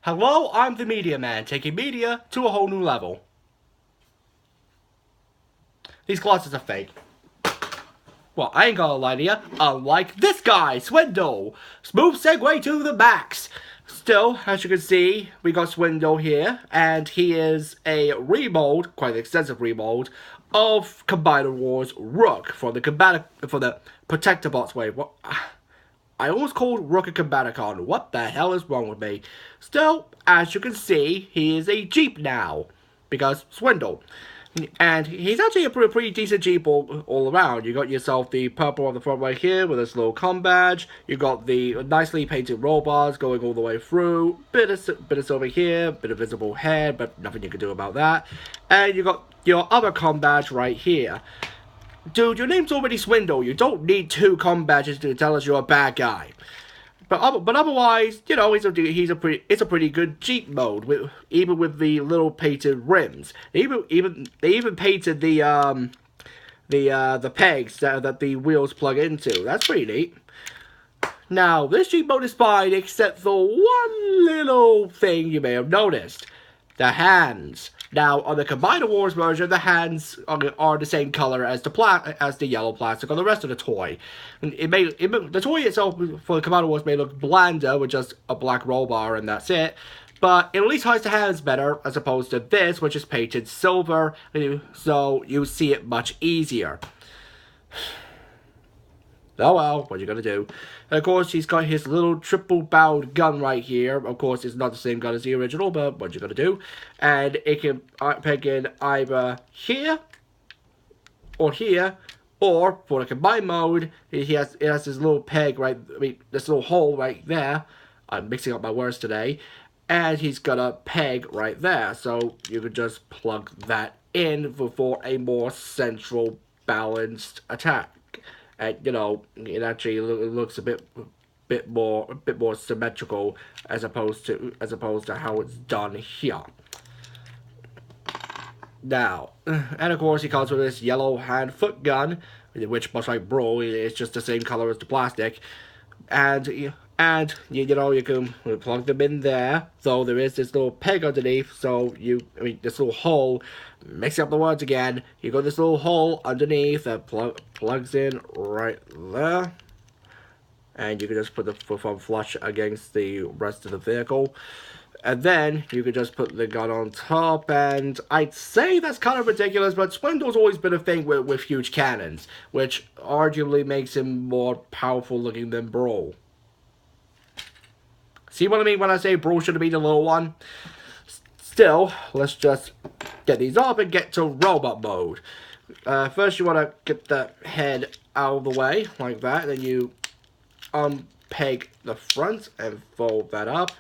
Hello, I'm the Media Man, taking media to a whole new level. These glasses are fake. Well, I ain't gonna lie to you, unlike this guy, Swindle. Smooth segue to the max. Still, as you can see, we got Swindle here, and he is a remold, quite an extensive remold, of Combiner Wars Rook for the Protector Bots wave. What? I almost called Rook a Combaticon. What the hell is wrong with me? Still, as you can see, he is a Jeep now. Because Swindle. And he's actually a pretty decent Jeep all around. You got yourself the purple on the front right here with this little com badge. You got the nicely painted rollbars going all the way through. Bit of silver here, bit of visible head, but nothing you can do about that. And you got your other com badge right here. Dude, your name's already Swindle. You don't need two com badges to tell us you're a bad guy. But otherwise, you know, it's a pretty good Jeep mode, even with the little painted rims. They even painted the pegs that the wheels plug into. That's pretty neat. Now, this Jeep mode is fine, except for one little thing you may have noticed: the hands. Now, on the Combiner Wars version, the hands are the same color as the yellow plastic on the rest of the toy. The toy itself for the Combiner Wars may look blander with just a black roll bar and that's it, but it at least hides the hands better as opposed to this, which is painted silver, so you see it much easier. Oh well, what are you gonna do? And of course, he's got his little triple-barreled gun right here. Of course, it's not the same gun as the original, but what you gonna do? And it can peg in either here, or here, or for the combined mode, it has this little peg right, this little hole right there. I'm mixing up my words today. And he's got a peg right there, so you can just plug that in for a more central, balanced attack. And you know, it actually looks a bit more symmetrical as opposed to how it's done here. Now, and of course, he comes with this yellow hand foot gun, which much like Brawl, it's just the same color as the plastic, and you know, you can plug them in there. Though there is this little peg underneath, so this little hole. Mixing up the words again, you got this little hole underneath that plugs in right there, and you can just put the foot flush against the rest of the vehicle, and then you can just put the gun on top. And I'd say that's kind of ridiculous, but Swindle's always been a thing with huge cannons, which arguably makes him more powerful looking than Brawl. See what I mean when I say Brawl should have been the little one? Still, let's just get these up and get to robot mode. First, you want to get the head out of the way, like that. Then you unpeg the front and fold that up.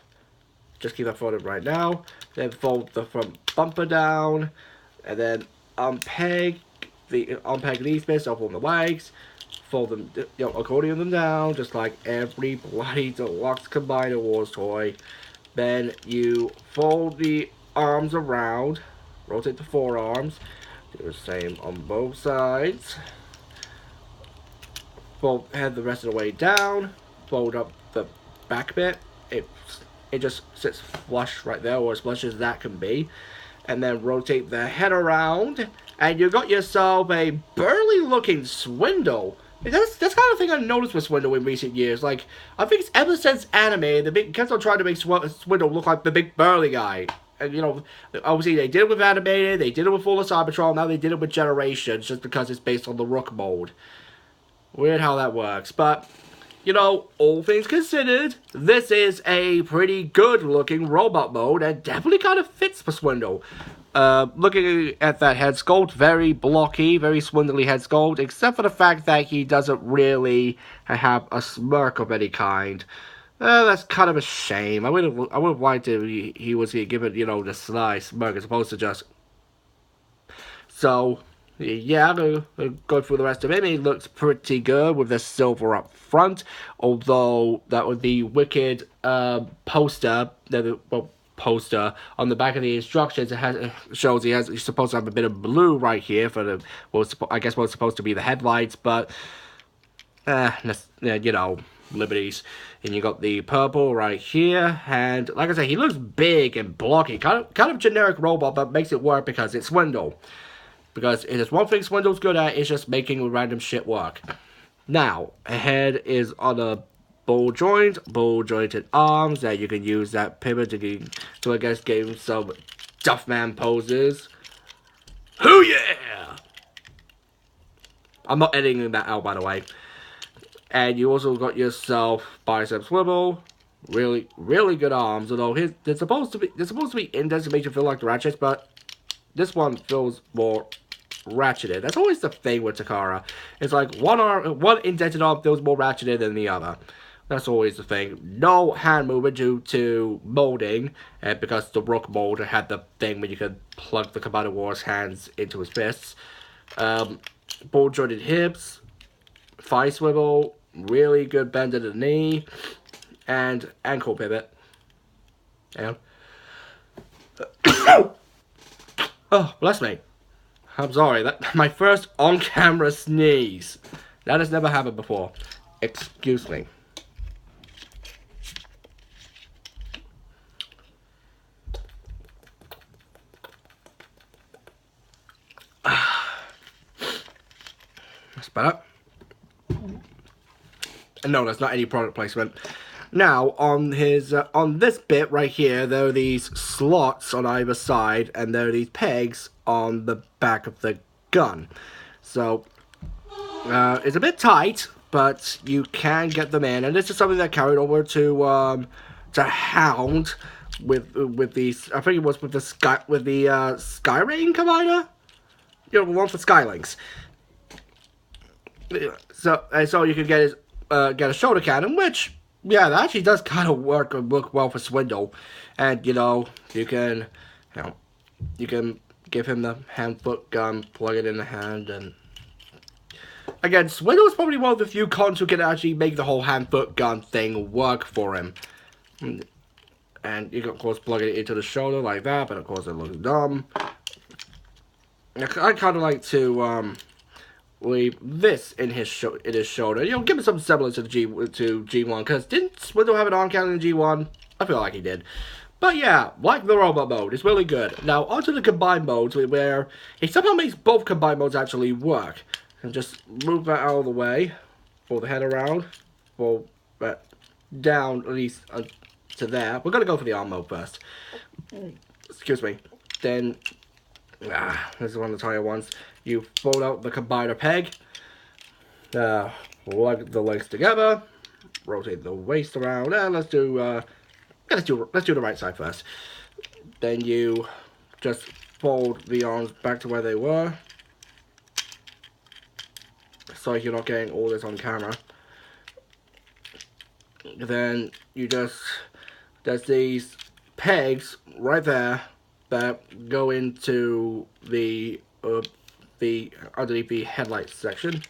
Just keep that folded right now. Then fold the front bumper down. And then unpeg these bits off on the legs. Fold them, accordion them down, just like every bloody deluxe Combiner Wars toy. Then you fold the arms around, rotate the forearms, do the same on both sides. Head the rest of the way down, fold up the back bit. It just sits flush right there, or as flush as that can be. And then rotate the head around, and you got yourself a burly looking Swindle. That's the kind of thing I've noticed with Swindle in recent years. Like, I think it's ever since anime, kept on trying to make Swindle look like the big burly guy. And, you know, obviously they did it with Animated, they did it with Full of Cybertron, now they did it with Generations, just because it's based on the Rook mode. Weird how that works, but, you know, all things considered, this is a pretty good looking robot mode, and definitely kind of fits for Swindle. Looking at that head sculpt, very blocky, very swindly head sculpt, except for the fact that he doesn't really have a smirk of any kind. That's kind of a shame. I would have liked if he was given, you know, the sly smirk as opposed to just. So, yeah, I'm gonna go through the rest of him. He looks pretty good with the silver up front, although that would be wicked poster on the back of the instructions. It shows he's supposed to have a bit of blue right here for the I guess what's supposed to be the headlights, but you know. liberties. And you got the purple right here, and like I said, he looks big and blocky, kind of generic robot, but makes it work because it's Swindle. Because it is one thing Swindle's good at, is just making random shit work. Now, head is on a ball jointed arms that you can use that pivot to I guess give some Duffman poses. Hoo yeah! I'm not editing that out, by the way. And you also got yourself bicep swivel, really good arms. Although they're supposed to be indents to make you feel like the ratchets, but this one feels more ratcheted. That's always the thing with Takara. It's like one indented arm feels more ratcheted than the other. That's always the thing. No hand movement due to molding, because the Rook molder had the thing where you could plug the Combiner Wars hands into his fists. Ball jointed hips, thigh swivel, really good bend of the knee, and ankle pivot. And oh, bless me. I'm sorry, that my first on-camera sneeze. That has never happened before. Excuse me. That's better. No, that's not any product placement. Now, on his on this bit right here, there are these slots on either side, and there are these pegs on the back of the gun. So, it's a bit tight, but you can get them in, and this is something that carried over to Hound with these. I think it was with the Skyrain combiner. You know, one for Skylinks. So you can get a shoulder cannon, which, yeah, that actually does kind of work well for Swindle. And you can give him the hand-foot gun, plug it in the hand, and again, Swindle is probably one of the few cons who can actually make the whole hand-foot gun thing work for him. And you can of course plug it into the shoulder like that, but of course it looks dumb. I kind of like to leave this in his shoulder. Give him some semblance to G1, because didn't Swindle have an arm cannon in G1? I feel like he did. But yeah, like the robot mode, it's really good. Now onto the combined modes, where he somehow makes both combined modes actually work. And just move that out of the way, pull the head around, pull that down at least to there. We're gonna go for the arm mode first. Excuse me. Then this is one of the tire ones. You fold out the combiner peg, plug the legs together, rotate the waist around, and let's do the right side first. Then you just fold the arms back to where they were, so you're not getting all this on camera. Then there's these pegs right there that go into the underneath the headlight section.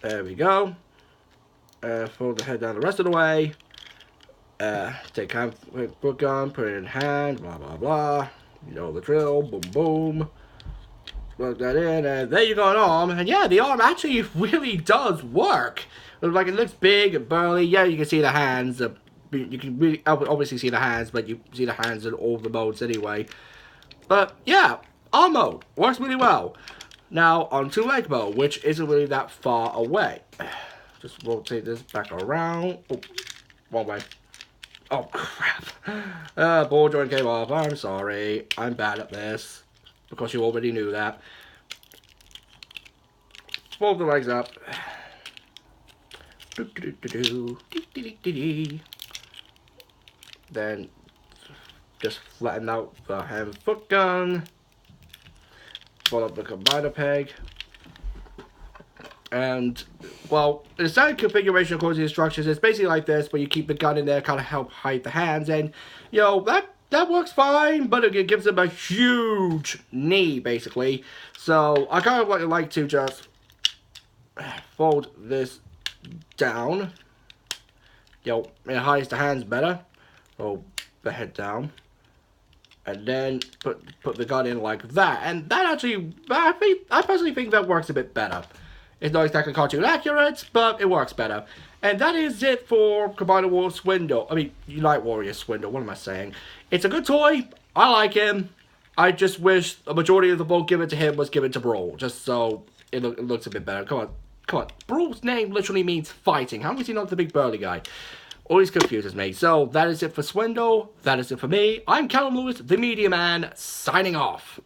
There we go. Fold the head down the rest of the way. Take foot gun, put it in hand, blah blah blah. You know the drill. Boom boom. Plug that in, and there you go, an arm. And yeah, the arm actually really does work. Like, it looks big and burly. Yeah, you can see the hands. You can really obviously see the hands, but you see the hands in all the modes anyway. But yeah, arm mode works really well. Now onto leg mode, which isn't really that far away. Just rotate this back around. Oh, wrong way. Oh crap. Ball joint came off. I'm sorry. I'm bad at this. Because you already knew that. Fold the legs up. Then just flatten out the hand foot gun. Fold up the combiner peg. And, well, the standard configuration according to the instructions is basically like this, but you keep the gun in there, kind of help hide the hands, and, that works fine, but it gives him a huge knee, basically. So, I kind of like to just fold this down. It hides the hands better. Fold the head down. And then put the gun in like that. And that actually, I personally think that works a bit better. It's not exactly cartoon accurate, but it works better. And that is it for Combined War Swindle. I mean, Unite Warrior Swindle, what am I saying? It's a good toy, I like him. I just wish a majority of the vote given to him was given to Brawl, just so it looks a bit better. Come on. Brawl's name literally means fighting. How is he not the big burly guy? Always confuses me. So, that is it for Swindle. That is it for me. I'm Callum Lewis, the Media Man, signing off.